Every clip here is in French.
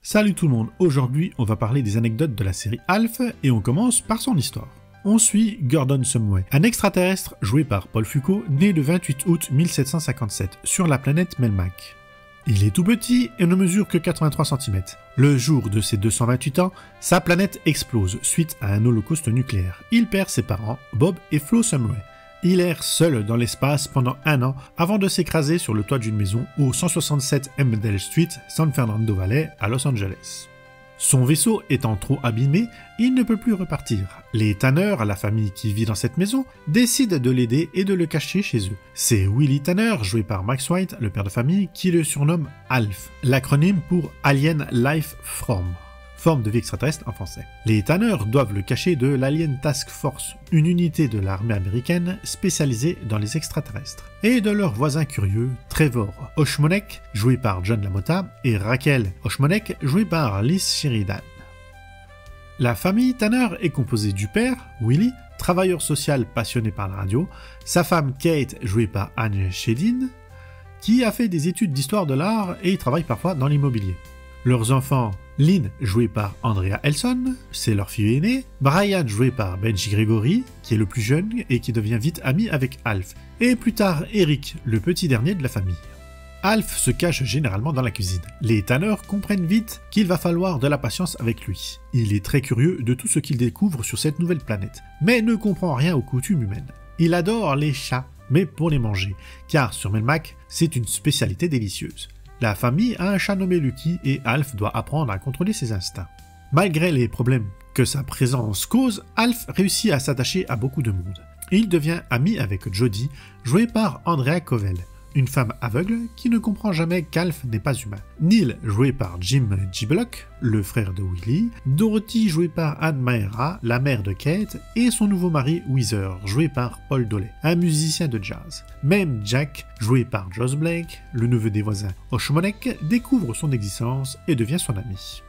Salut tout le monde, aujourd'hui on va parler des anecdotes de la série Alf et on commence par son histoire. On suit Gordon Shumway, un extraterrestre joué par Paul Foucault, né le 28 août 1757 sur la planète Melmac. Il est tout petit et ne mesure que 83 cm. Le jour de ses 228 ans, sa planète explose suite à un holocauste nucléaire. Il perd ses parents, Bob et Flo Shumway. Il erre seul dans l'espace pendant un an avant de s'écraser sur le toit d'une maison au 167 Emmerdale Street, San Fernando Valley, à Los Angeles. Son vaisseau étant trop abîmé, il ne peut plus repartir. Les Tanner, la famille qui vit dans cette maison, décident de l'aider et de le cacher chez eux. C'est Willie Tanner, joué par Max White, le père de famille, qui le surnomme ALF, l'acronyme pour Alien Life Form. Forme de vie extraterrestre en français. Les Tanner doivent le cacher de l'Alien Task Force, une unité de l'armée américaine spécialisée dans les extraterrestres, et de leur voisin curieux, Trevor Oshmonek, joué par John LaMotta, et Raquel Oshmonek, jouée par Liz Sheridan. La famille Tanner est composée du père, Willie, travailleur social passionné par la radio, sa femme Kate, jouée par Anne Shedin, qui a fait des études d'histoire de l'art et travaille parfois dans l'immobilier. Leurs enfants, Lynn, joué par Andrea Elson, c'est leur fille aînée, Brian, joué par Benji Gregory, qui est le plus jeune et qui devient vite ami avec Alf, et plus tard Eric, le petit dernier de la famille. Alf se cache généralement dans la cuisine. Les Tanner comprennent vite qu'il va falloir de la patience avec lui. Il est très curieux de tout ce qu'il découvre sur cette nouvelle planète, mais ne comprend rien aux coutumes humaines. Il adore les chats, mais pour les manger, car sur Melmac, c'est une spécialité délicieuse. La famille a un chat nommé Lucky et Alf doit apprendre à contrôler ses instincts. Malgré les problèmes que sa présence cause, Alf réussit à s'attacher à beaucoup de monde. Il devient ami avec Jodie, jouée par Andrea Covell, une femme aveugle qui ne comprend jamais qu'Alf n'est pas humain. Neil, joué par Jim G-Block, le frère de Willie, Dorothy, jouée par Anne Maera, la mère de Kate, et son nouveau mari Weezer, joué par Paul Dooley, un musicien de jazz. Même Jack, joué par Joss Blake, le neveu des voisins Oshmonek, découvre son existence et devient son ami.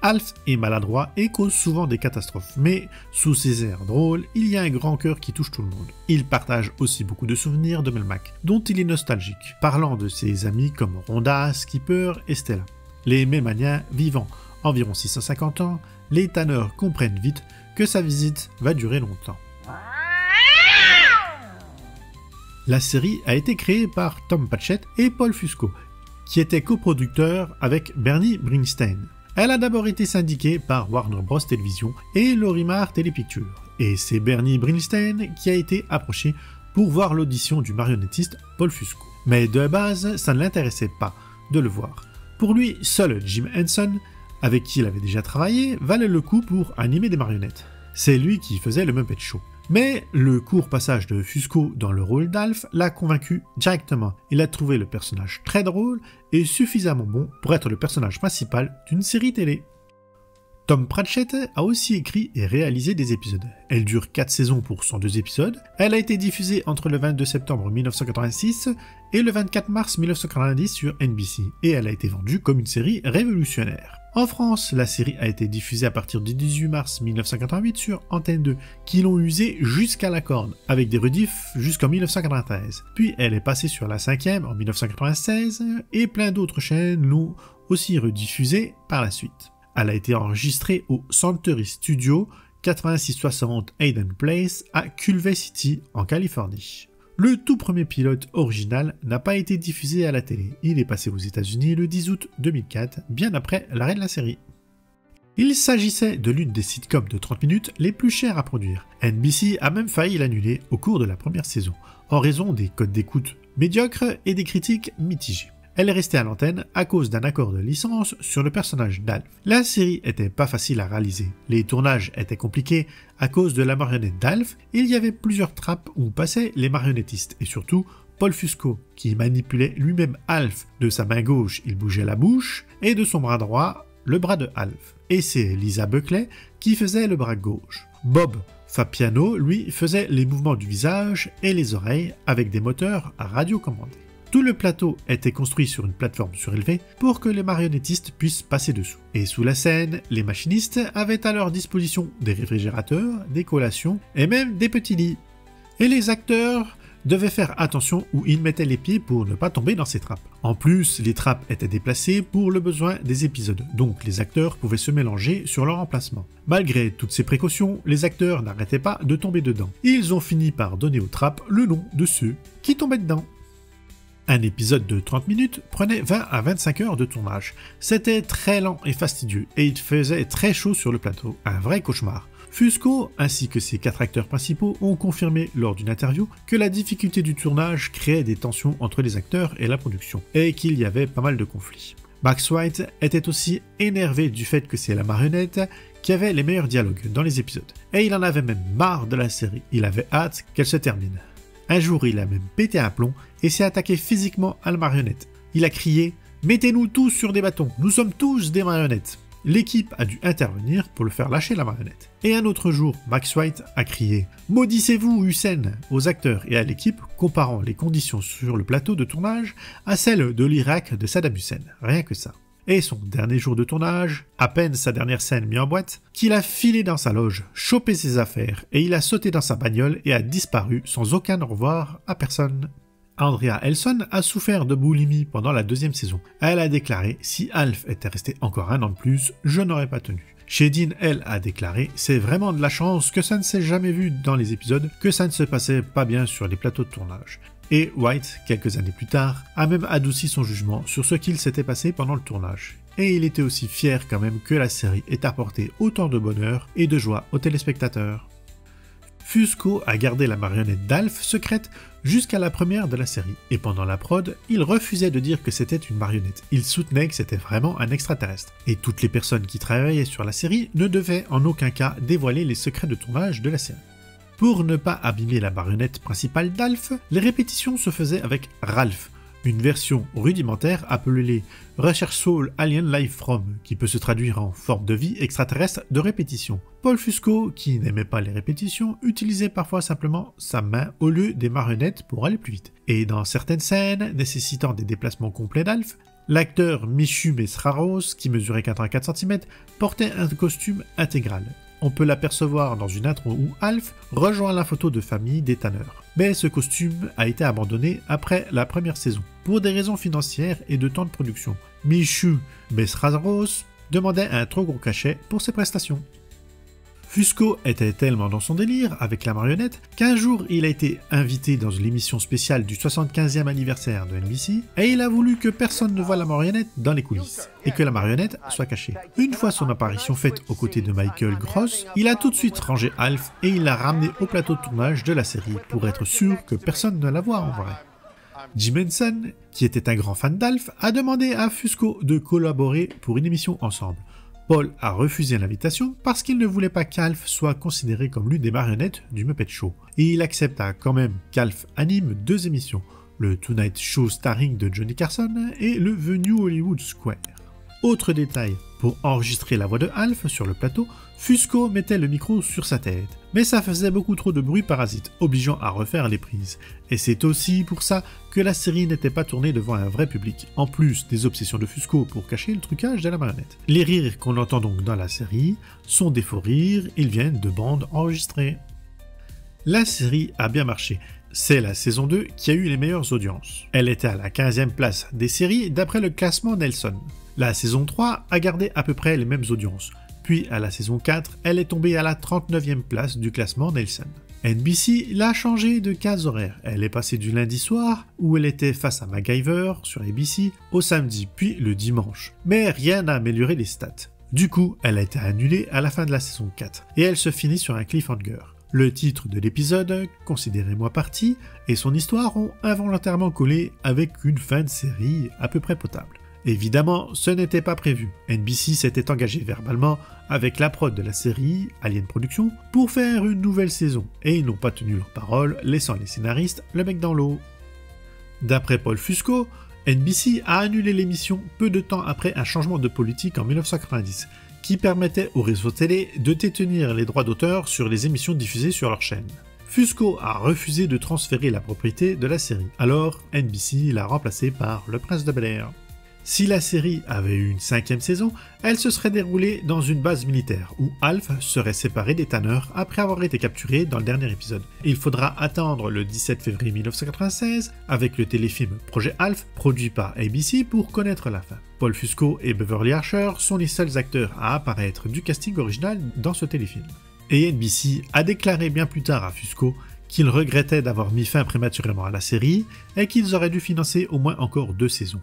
Alf est maladroit et cause souvent des catastrophes, mais sous ses airs drôles, il y a un grand cœur qui touche tout le monde. Il partage aussi beaucoup de souvenirs de Melmac, dont il est nostalgique, parlant de ses amis comme Rhonda, Skipper et Stella. Les Mémaniens vivant environ 650 ans, les Tanner comprennent vite que sa visite va durer longtemps. La série a été créée par Tom Patchett et Paul Fusco, qui étaient coproducteurs avec Bernie Springsteen. Elle a d'abord été syndiquée par Warner Bros Television et Lorimar Telepictures, et c'est Bernie Springsteen qui a été approché pour voir l'audition du marionnettiste Paul Fusco. Mais de base, ça ne l'intéressait pas de le voir. Pour lui, seul Jim Henson, avec qui il avait déjà travaillé, valait le coup pour animer des marionnettes. C'est lui qui faisait le Muppet Show. Mais le court passage de Fusco dans le rôle d'Alf l'a convaincu directement. Il a trouvé le personnage très drôle et suffisamment bon pour être le personnage principal d'une série télé. Tom Patchett a aussi écrit et réalisé des épisodes. Elle dure 4 saisons pour 102 épisodes. Elle a été diffusée entre le 22 septembre 1986 et le 24 mars 1990 sur NBC, et elle a été vendue comme une série révolutionnaire. En France, la série a été diffusée à partir du 18 mars 1988 sur Antenne 2, qui l'ont usée jusqu'à la corde, avec des rediffs jusqu'en 1993. Puis elle est passée sur la 5e en 1996, et plein d'autres chaînes l'ont aussi rediffusée par la suite. Elle a été enregistrée au Century Studio 8660 Hayden Place à Culver City, en Californie. Le tout premier pilote original n'a pas été diffusé à la télé. Il est passé aux États-Unis le 10 août 2004, bien après l'arrêt de la série. Il s'agissait de l'une des sitcoms de 30 minutes les plus chères à produire. NBC a même failli l'annuler au cours de la première saison, en raison des codes d'écoute médiocres et des critiques mitigées. Elle est restée à l'antenne à cause d'un accord de licence sur le personnage d'Alf. La série était pas facile à réaliser. Les tournages étaient compliqués à cause de la marionnette d'Alf. Il y avait plusieurs trappes où passaient les marionnettistes et surtout Paul Fusco qui manipulait lui-même Alf. De sa main gauche, il bougeait la bouche et de son bras droit, le bras de Alf. Et c'est Lisa Buckley qui faisait le bras gauche. Bob Fapiano, lui, faisait les mouvements du visage et les oreilles avec des moteurs radiocommandés. Tout le plateau était construit sur une plateforme surélevée pour que les marionnettistes puissent passer dessous. Et sous la scène, les machinistes avaient à leur disposition des réfrigérateurs, des collations et même des petits lits. Et les acteurs devait faire attention où il mettait les pieds pour ne pas tomber dans ces trappes. En plus, les trappes étaient déplacées pour le besoin des épisodes, donc les acteurs pouvaient se mélanger sur leur emplacement. Malgré toutes ces précautions, les acteurs n'arrêtaient pas de tomber dedans. Ils ont fini par donner aux trappes le nom de ceux qui tombaient dedans. Un épisode de 30 minutes prenait 20 à 25 heures de tournage. C'était très lent et fastidieux, et il faisait très chaud sur le plateau, un vrai cauchemar. Fusco, ainsi que ses 4 acteurs principaux, ont confirmé lors d'une interview que la difficulté du tournage créait des tensions entre les acteurs et la production, et qu'il y avait pas mal de conflits. Max White était aussi énervé du fait que c'est la marionnette qui avait les meilleurs dialogues dans les épisodes, et il en avait même marre de la série, il avait hâte qu'elle se termine. Un jour, il a même pété un plomb et s'est attaqué physiquement à la marionnette. Il a crié « Mettez-nous tous sur des bâtons, nous sommes tous des marionnettes !» L'équipe a dû intervenir pour le faire lâcher la marionnette. Et un autre jour, Max White a crié « Maudissez-vous Hussein !» aux acteurs et à l'équipe, comparant les conditions sur le plateau de tournage à celles de l'Irak de Saddam Hussein. Rien que ça. Et son dernier jour de tournage, à peine sa dernière scène mise en boîte, qu'il a filé dans sa loge, chopé ses affaires, et il a sauté dans sa bagnole et a disparu sans aucun au revoir à personne. Andrea Elson a souffert de boulimie pendant la 2e saison. Elle a déclaré « Si Alf était resté encore un an de plus, je n'aurais pas tenu ». Shedin, elle, a déclaré « C'est vraiment de la chance que ça ne s'est jamais vu dans les épisodes, que ça ne se passait pas bien sur les plateaux de tournage ». Et White, quelques années plus tard, a même adouci son jugement sur ce qu'il s'était passé pendant le tournage. Et il était aussi fier quand même que la série ait apporté autant de bonheur et de joie aux téléspectateurs. Fusco a gardé la marionnette d'Alf secrète jusqu'à la première de la série, et pendant la prod, il refusait de dire que c'était une marionnette, il soutenait que c'était vraiment un extraterrestre, et toutes les personnes qui travaillaient sur la série ne devaient en aucun cas dévoiler les secrets de tournage de la série. Pour ne pas abîmer la marionnette principale d'Alf, les répétitions se faisaient avec Ralph, une version rudimentaire appelée Research Soul Alien Life From, qui peut se traduire en forme de vie extraterrestre de répétition. Paul Fusco, qui n'aimait pas les répétitions, utilisait parfois simplement sa main au lieu des marionnettes pour aller plus vite. Et dans certaines scènes nécessitant des déplacements complets d'Alf, l'acteur Michu Mesraros, qui mesurait 84 cm, portait un costume intégral. On peut l'apercevoir dans une intro où Alf rejoint la photo de famille des tanneurs. Mais ce costume a été abandonné après la première saison, pour des raisons financières et de temps de production. Michu Mesraros demandait un trop gros cachet pour ses prestations. Fusco était tellement dans son délire avec la marionnette qu'un jour il a été invité dans l'émission spéciale du 75e anniversaire de NBC et il a voulu que personne ne voie la marionnette dans les coulisses et que la marionnette soit cachée. Une fois son apparition faite aux côtés de Michael Gross, il a tout de suite rangé Alf et il l'a ramené au plateau de tournage de la série pour être sûr que personne ne la voit en vrai. Jim Henson, qui était un grand fan d'Alf, a demandé à Fusco de collaborer pour une émission ensemble. Paul a refusé l'invitation parce qu'il ne voulait pas qu'Alf soit considéré comme l'une des marionnettes du Muppet Show. Et il accepta quand même qu'Alf anime 2 émissions, le Tonight Show starring de Johnny Carson et le The New Hollywood Square. Autre détail, pour enregistrer la voix de Alf sur le plateau, Fusco mettait le micro sur sa tête, mais ça faisait beaucoup trop de bruit parasite, obligeant à refaire les prises. Et c'est aussi pour ça que la série n'était pas tournée devant un vrai public, en plus des obsessions de Fusco pour cacher le trucage de la marionnette. Les rires qu'on entend donc dans la série sont des faux rires, ils viennent de bandes enregistrées. La série a bien marché. C'est la saison 2 qui a eu les meilleures audiences. Elle était à la 15e place des séries d'après le classement Nelson. La saison 3 a gardé à peu près les mêmes audiences. Puis à la saison 4, elle est tombée à la 39e place du classement Nielsen. NBC l'a changé de case horaire. Elle est passée du lundi soir, où elle était face à MacGyver sur ABC, au samedi puis le dimanche. Mais rien n'a amélioré les stats. Du coup, elle a été annulée à la fin de la saison 4, et elle se finit sur un cliffhanger. Le titre de l'épisode, Considérez-moi parti, et son histoire ont involontairement collé avec une fin de série à peu près potable. Évidemment, ce n'était pas prévu. NBC s'était engagé verbalement avec la prod de la série, Alien Productions, pour faire une nouvelle saison, et ils n'ont pas tenu leur parole, laissant les scénaristes le bec dans l'eau. D'après Paul Fusco, NBC a annulé l'émission peu de temps après un changement de politique en 1990, qui permettait aux réseaux télé de détenir les droits d'auteur sur les émissions diffusées sur leur chaîne. Fusco a refusé de transférer la propriété de la série, alors NBC l'a remplacé par Le Prince de Bel-Air. Si la série avait eu une 5e saison, elle se serait déroulée dans une base militaire où Alf serait séparé des Tanneurs après avoir été capturé dans le dernier épisode. Il faudra attendre le 17 février 1996 avec le téléfilm Projet Alf produit par ABC pour connaître la fin. Paul Fusco et Beverly Archer sont les seuls acteurs à apparaître du casting original dans ce téléfilm. Et NBC a déclaré bien plus tard à Fusco qu'ils regrettaient d'avoir mis fin prématurément à la série et qu'ils auraient dû financer au moins encore 2 saisons.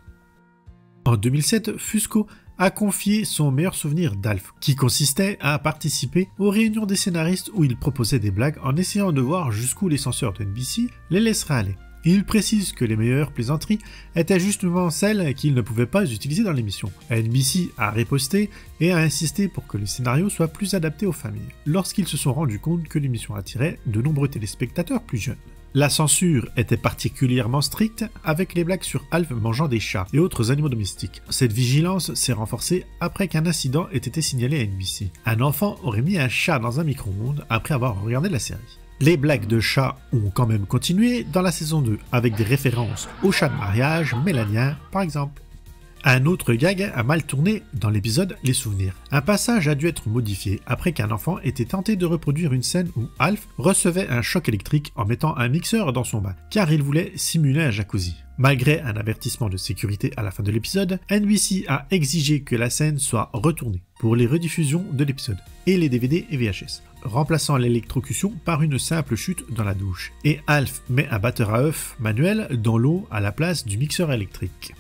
En 2007, Fusco a confié son meilleur souvenir d'Alf, qui consistait à participer aux réunions des scénaristes où il proposait des blagues en essayant de voir jusqu'où les censeurs de NBC les laisseraient aller. Il précise que les meilleures plaisanteries étaient justement celles qu'il ne pouvait pas utiliser dans l'émission. NBC a riposté et a insisté pour que les scénarios soient plus adaptés aux familles, lorsqu'ils se sont rendus compte que l'émission attirait de nombreux téléspectateurs plus jeunes. La censure était particulièrement stricte avec les blagues sur Alf mangeant des chats et autres animaux domestiques. Cette vigilance s'est renforcée après qu'un incident ait été signalé à NBC. Un enfant aurait mis un chat dans un micro-ondes après avoir regardé la série. Les blagues de chats ont quand même continué dans la saison 2 avec des références au chat de mariage mélanien par exemple. Un autre gag a mal tourné dans l'épisode Les Souvenirs. Un passage a dû être modifié après qu'un enfant était tenté de reproduire une scène où Alf recevait un choc électrique en mettant un mixeur dans son bain, car il voulait simuler un jacuzzi. Malgré un avertissement de sécurité à la fin de l'épisode, NBC a exigé que la scène soit retournée pour les rediffusions de l'épisode et les DVD et VHS, remplaçant l'électrocution par une simple chute dans la douche. Et Alf met un batteur à œufs manuel dans l'eau à la place du mixeur électrique.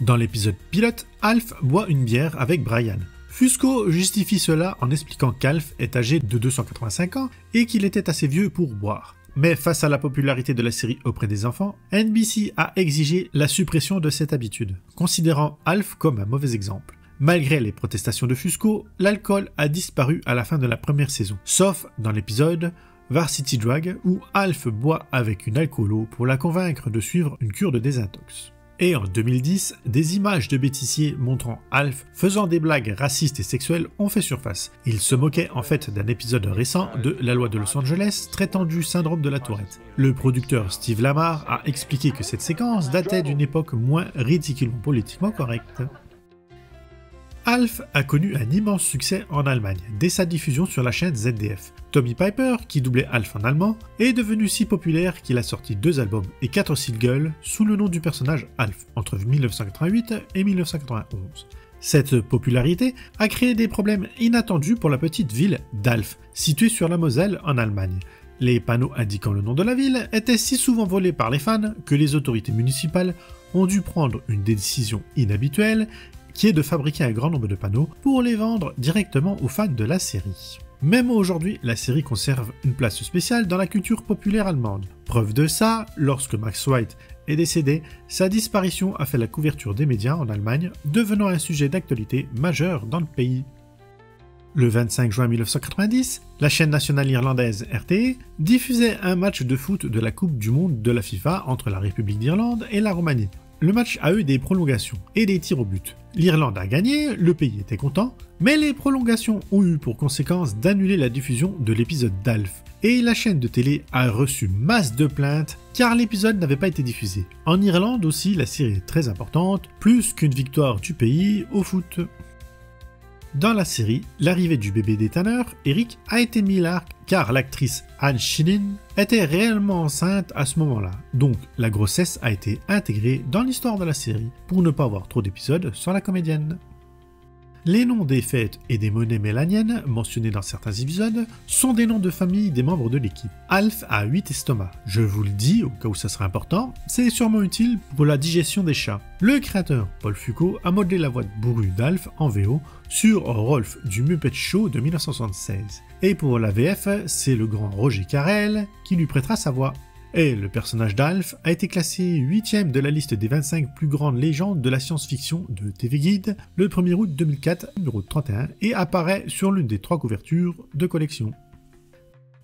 Dans l'épisode pilote, Alf boit une bière avec Brian. Fusco justifie cela en expliquant qu'Alf est âgé de 285 ans et qu'il était assez vieux pour boire. Mais face à la popularité de la série auprès des enfants, NBC a exigé la suppression de cette habitude, considérant Alf comme un mauvais exemple. Malgré les protestations de Fusco, l'alcool a disparu à la fin de la première saison, sauf dans l'épisode Varsity Drag où Alf boit avec une alcoolo pour la convaincre de suivre une cure de désintox. Et en 2010, des images de bêtisier montrant Alf faisant des blagues racistes et sexuelles ont fait surface. Il se moquait en fait d'un épisode récent de La Loi de Los Angeles traitant du syndrome de la Tourette. Le producteur Steve Lamar a expliqué que cette séquence datait d'une époque moins ridiculement politiquement correcte. Alf a connu un immense succès en Allemagne dès sa diffusion sur la chaîne ZDF. Tommy Piper, qui doublait Alf en allemand, est devenu si populaire qu'il a sorti 2 albums et 4 singles sous le nom du personnage Alf entre 1988 et 1991. Cette popularité a créé des problèmes inattendus pour la petite ville d'Alf, située sur la Moselle en Allemagne. Les panneaux indiquant le nom de la ville étaient si souvent volés par les fans que les autorités municipales ont dû prendre une décision inhabituelle qui est de fabriquer un grand nombre de panneaux pour les vendre directement aux fans de la série. Même aujourd'hui, la série conserve une place spéciale dans la culture populaire allemande. Preuve de ça, lorsque Max White est décédé, sa disparition a fait la couverture des médias en Allemagne, devenant un sujet d'actualité majeur dans le pays. Le 25 juin 1990, la chaîne nationale irlandaise RTE diffusait un match de foot de la Coupe du Monde de la FIFA entre la République d'Irlande et la Roumanie. Le match a eu des prolongations et des tirs au but. L'Irlande a gagné, le pays était content, mais les prolongations ont eu pour conséquence d'annuler la diffusion de l'épisode d'Alf. Et la chaîne de télé a reçu masse de plaintes car l'épisode n'avait pas été diffusé. En Irlande aussi, la série est très importante, plus qu'une victoire du pays au foot. Dans la série, l'arrivée du bébé des Tanner, Eric, a été mise à l'arc car l'actrice Anne Shillin était réellement enceinte à ce moment-là, donc la grossesse a été intégrée dans l'histoire de la série pour ne pas avoir trop d'épisodes sans la comédienne. Les noms des fêtes et des monnaies mélaniennes mentionnés dans certains épisodes sont des noms de famille des membres de l'équipe. Alf a 8 estomacs. Je vous le dis, au cas où ça serait important, c'est sûrement utile pour la digestion des chats. Le créateur, Paul Fusco, a modelé la voix de bourrue d'Alf en VO sur Rolf du Muppet Show de 1976. Et pour la VF, c'est le grand Roger Carrel qui lui prêtera sa voix. Et le personnage d'Alf a été classé 8e de la liste des 25 plus grandes légendes de la science-fiction de TV Guide le 1er août 2004, numéro 31, et apparaît sur l'une des 3 couvertures de collection.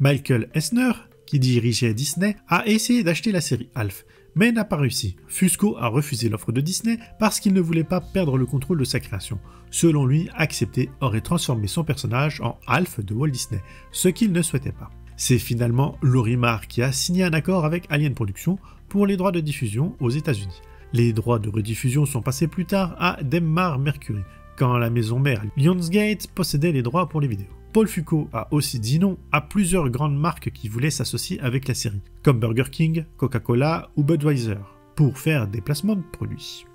Michael Eisner, qui dirigeait Disney, a essayé d'acheter la série Alf, mais n'a pas réussi. Fusco a refusé l'offre de Disney parce qu'il ne voulait pas perdre le contrôle de sa création. Selon lui, accepter aurait transformé son personnage en Alf de Walt Disney, ce qu'il ne souhaitait pas. C'est finalement Lorimar qui a signé un accord avec Alien Productions pour les droits de diffusion aux États-Unis. Les droits de rediffusion sont passés plus tard à Debmar Mercury, quand la maison mère Lionsgate possédait les droits pour les vidéos. Paul Foucault a aussi dit non à plusieurs grandes marques qui voulaient s'associer avec la série, comme Burger King, Coca-Cola ou Budweiser, pour faire des placements de produits.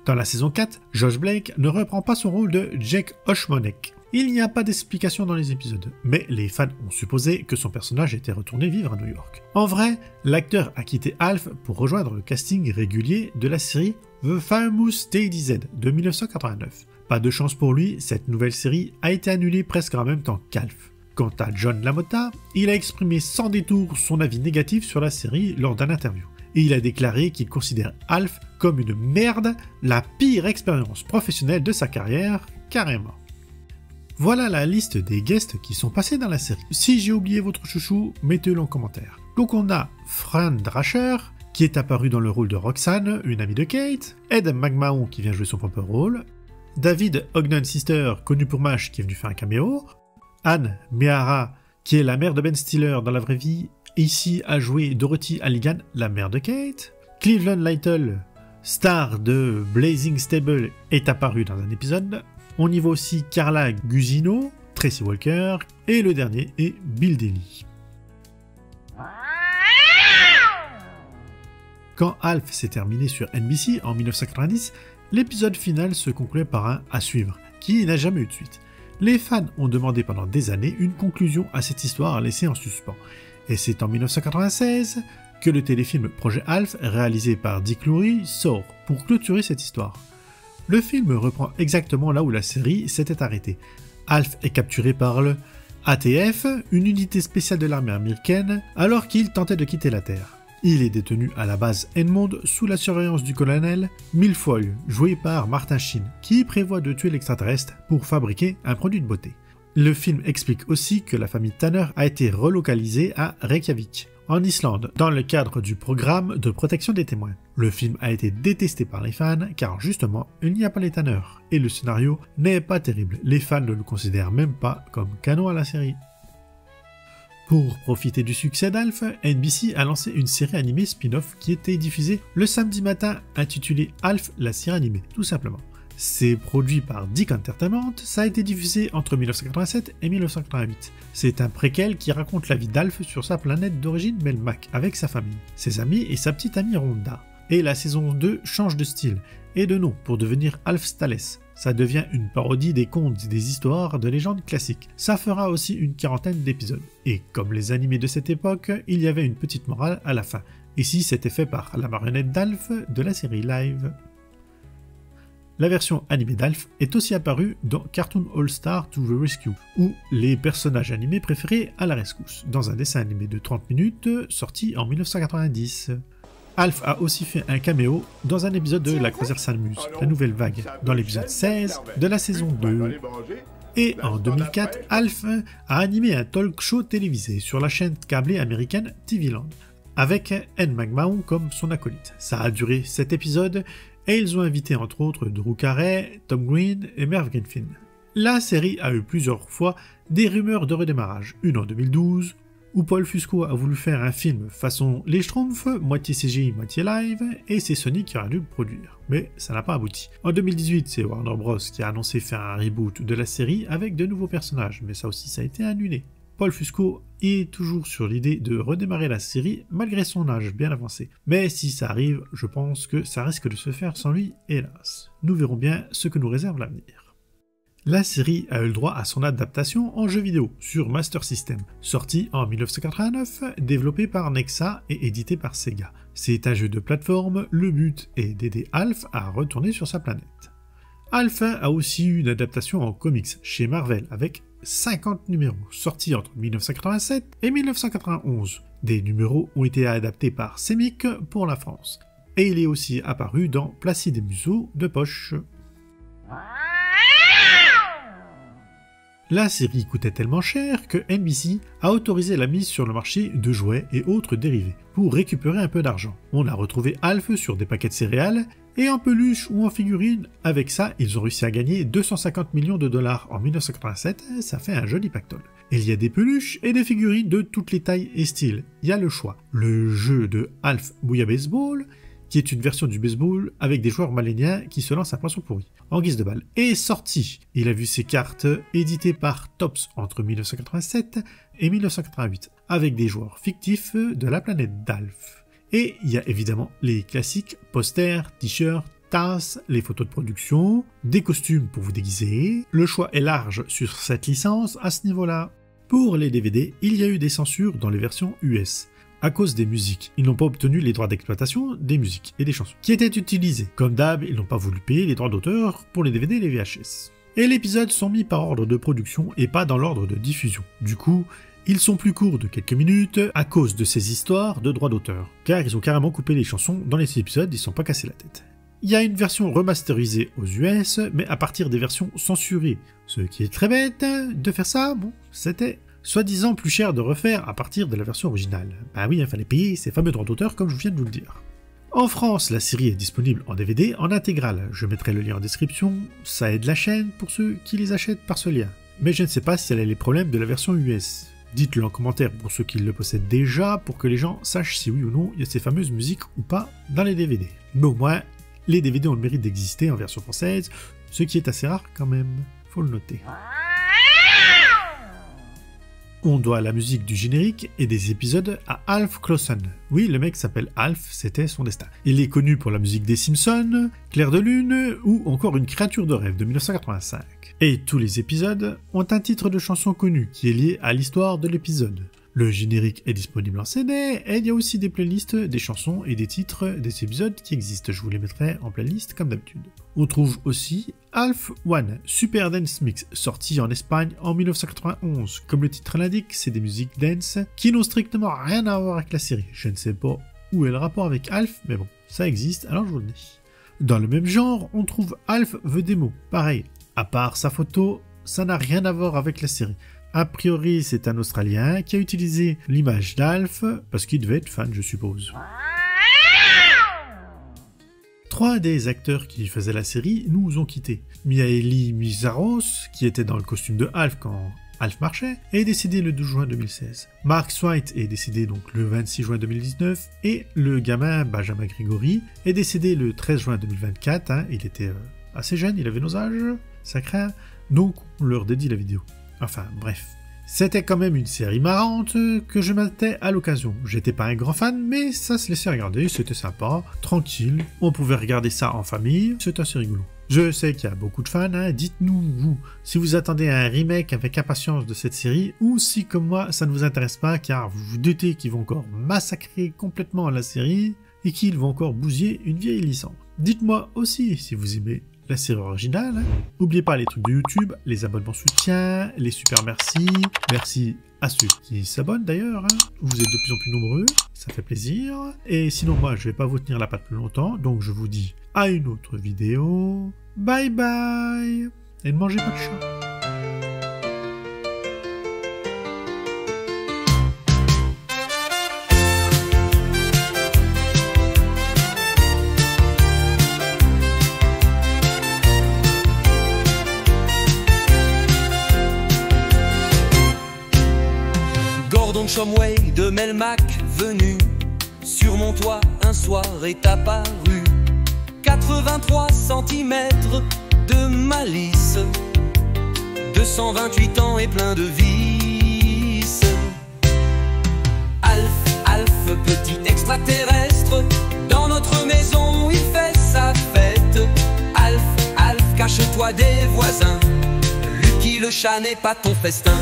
Dans la saison 4, Josh Blake ne reprend pas son rôle de Jake Oshmonek. Il n'y a pas d'explication dans les épisodes, mais les fans ont supposé que son personnage était retourné vivre à New York. En vrai, l'acteur a quitté Alf pour rejoindre le casting régulier de la série The Famous DayZ de 1989. Pas de chance pour lui, cette nouvelle série a été annulée presque en même temps qu'Alf. Quant à John LaMotta, il a exprimé sans détour son avis négatif sur la série lors d'un interview. Et il a déclaré qu'il considère Alf comme une merde, la pire expérience professionnelle de sa carrière, carrément. Voilà la liste des guests qui sont passés dans la série. Si j'ai oublié votre chouchou, mettez-le en commentaire. Donc on a Fran Drescher, qui est apparu dans le rôle de Roxanne, une amie de Kate, Ed McMahon qui vient jouer son propre rôle, David Ogden-Sister, connu pour MASH, qui est venu faire un caméo, Anne Meara, qui est la mère de Ben Stiller dans la vraie vie, ici a joué Dorothy Halligan, la mère de Kate, Cleveland Lytle, star de Blazing Stable, est apparu dans un épisode, on y voit aussi Carla Gugino, Tracy Walker, et le dernier est Bill Daly. Quand Alf s'est terminé sur NBC en 1990, l'épisode final se concluait par un « à suivre » qui n'a jamais eu de suite. Les fans ont demandé pendant des années une conclusion à cette histoire laissée en suspens. Et c'est en 1996 que le téléfilm Projet Alf, réalisé par Dick Lurie, sort pour clôturer cette histoire. Le film reprend exactement là où la série s'était arrêtée. Alf est capturé par le ATF, une unité spéciale de l'armée américaine, alors qu'il tentait de quitter la Terre. Il est détenu à la base Edmond sous la surveillance du colonel Milfoil, joué par Martin Sheen, qui prévoit de tuer l'extraterrestre pour fabriquer un produit de beauté. Le film explique aussi que la famille Tanner a été relocalisée à Reykjavik, en Islande, dans le cadre du programme de protection des témoins. Le film a été détesté par les fans car justement, il n'y a pas les Tanner, et le scénario n'est pas terrible. Les fans ne le considèrent même pas comme canon à la série. Pour profiter du succès d'Alf, NBC a lancé une série animée spin-off qui était diffusée le samedi matin intitulée Alf la série animée, tout simplement. C'est produit par Dick Entertainment, ça a été diffusé entre 1987 et 1988. C'est un préquel qui raconte la vie d'Alf sur sa planète d'origine Melmac avec sa famille, ses amis et sa petite amie Rhonda. Et la saison 2 change de style et de nom pour devenir Alf Stales. Ça devient une parodie des contes et des histoires de légendes classiques. Ça fera aussi une quarantaine d'épisodes. Et comme les animés de cette époque, il y avait une petite morale à la fin. Ici, c'était fait par la marionnette d'Alf de la série live. La version animée d'Alf est aussi apparue dans Cartoon All-Star to the Rescue, ou les personnages animés préférés à la rescousse, dans un dessin animé de 30 minutes sorti en 1990. Alf a aussi fait un caméo dans un épisode de La Croisière s'amuse, la nouvelle vague, dans l'épisode 16 de la saison 2. Et en 2004, Alf a animé un talk show télévisé sur la chaîne câblée américaine TV Land, avec Ed McMahon comme son acolyte. Ça a duré 7 épisodes, et ils ont invité entre autres Drew Carey, Tom Green et Merv Griffin. La série a eu plusieurs fois des rumeurs de redémarrage, une en 2012, où Paul Fusco a voulu faire un film façon Les Schtroumpfs, moitié CGI, moitié live, et c'est Sony qui aurait dû le produire. Mais ça n'a pas abouti. En 2018, c'est Warner Bros qui a annoncé faire un reboot de la série avec de nouveaux personnages, mais ça aussi ça a été annulé. Paul Fusco est toujours sur l'idée de redémarrer la série malgré son âge bien avancé. Mais si ça arrive, je pense que ça risque de se faire sans lui, hélas. Nous verrons bien ce que nous réserve l'avenir. La série a eu le droit à son adaptation en jeu vidéo sur Master System, sorti en 1989, développé par Nexa et édité par Sega. C'est un jeu de plateforme, le but est d'aider Alf à retourner sur sa planète. Alf a aussi eu une adaptation en comics chez Marvel avec 50 numéros, sortis entre 1987 et 1991. Des numéros ont été adaptés par Semic pour la France. Et il est aussi apparu dans Placide et Museau de Poche. La série coûtait tellement cher que NBC a autorisé la mise sur le marché de jouets et autres dérivés pour récupérer un peu d'argent. On a retrouvé Alf sur des paquets de céréales et en peluche ou en figurine. Avec ça, ils ont réussi à gagner 250 millions de dollars en 1987, ça fait un joli pactole. Il y a des peluches et des figurines de toutes les tailles et styles, il y a le choix. Le jeu de Alf Booyah Baseball, qui est une version du baseball avec des joueurs malaisiens qui se lancent un poisson pourri en guise de balle, est sorti. Il a vu ses cartes éditées par Topps entre 1987 et 1988 avec des joueurs fictifs de la planète d'Alf. Et il y a évidemment les classiques posters, t-shirts, tasses, les photos de production, des costumes pour vous déguiser. Le choix est large sur cette licence à ce niveau-là. Pour les DVD, il y a eu des censures dans les versions US. À cause des musiques, ils n'ont pas obtenu les droits d'exploitation des musiques et des chansons qui étaient utilisées. Comme d'hab, ils n'ont pas voulu payer les droits d'auteur pour les DVD et les VHS. Et les épisodes sont mis par ordre de production et pas dans l'ordre de diffusion. Du coup, ils sont plus courts de quelques minutes à cause de ces histoires de droits d'auteur. Car ils ont carrément coupé les chansons dans les épisodes, ils ne sont pas cassés la tête. Il y a une version remasterisée aux US, mais à partir des versions censurées. Ce qui est très bête de faire ça, bon, c'était soi-disant plus cher de refaire à partir de la version originale. Bah oui, il fallait payer ces fameux droits d'auteur comme je viens de vous le dire. En France, la série est disponible en DVD en intégrale. Je mettrai le lien en description, ça aide la chaîne pour ceux qui les achètent par ce lien. Mais je ne sais pas si elle a les problèmes de la version US. Dites-le en commentaire pour ceux qui le possèdent déjà, pour que les gens sachent si oui ou non il y a ces fameuses musiques ou pas dans les DVD. Mais au moins, les DVD ont le mérite d'exister en version française, ce qui est assez rare quand même, faut le noter. On doit la musique du générique et des épisodes à Alf Clausen. Oui, le mec s'appelle Alf, c'était son destin. Il est connu pour la musique des Simpsons, Clair de Lune ou encore Une créature de rêve de 1985. Et tous les épisodes ont un titre de chanson connu qui est lié à l'histoire de l'épisode. Le générique est disponible en CD et il y a aussi des playlists des chansons et des titres des épisodes qui existent. Je vous les mettrai en playlist comme d'habitude. On trouve aussi Alf One Super Dance Mix, sorti en Espagne en 1991. Comme le titre l'indique, c'est des musiques dance qui n'ont strictement rien à voir avec la série. Je ne sais pas où est le rapport avec Alf, mais bon, ça existe, alors je vous le dis. Dans le même genre, on trouve Alf The Demo. Pareil, à part sa photo, ça n'a rien à voir avec la série. A priori, c'est un Australien qui a utilisé l'image d'Alf, parce qu'il devait être fan, je suppose. 3 des acteurs qui faisaient la série nous ont quittés. Mihaly Mizaros, qui était dans le costume de Alf quand Alf marchait, est décédé le 12 juin 2016. Mark White est décédé donc le 26 juin 2019, et le gamin Benjamin Gregory est décédé le 13 juin 2024. Il était assez jeune, il avait nos âges, ça craint, donc on leur dédie la vidéo. Enfin, bref. C'était quand même une série marrante que je matais à l'occasion. J'étais pas un grand fan, mais ça se laissait regarder, c'était sympa, tranquille. On pouvait regarder ça en famille, c'est assez rigolo. Je sais qu'il y a beaucoup de fans, dites-nous, vous, si vous attendez un remake avec impatience de cette série, ou si, comme moi, ça ne vous intéresse pas, car vous vous doutez qu'ils vont encore massacrer complètement la série, et qu'ils vont encore bousiller une vieille licence. Dites-moi aussi si vous aimez la série originale. N'oubliez pas les trucs de YouTube, les abonnements soutien, les super merci. Merci à ceux qui s'abonnent d'ailleurs. Vous êtes de plus en plus nombreux, ça fait plaisir. Et sinon, moi, je vais pas vous tenir la patte plus longtemps, donc je vous dis à une autre vidéo. Bye bye. Et ne mangez pas de chat. Chomway de Melmac venu sur mon toit un soir est apparu. 83 cm de malice, 228 ans et plein de vices. Alf, petit extraterrestre, dans notre maison il fait sa fête. Alf, cache-toi des voisins, Lucky le chat n'est pas ton festin.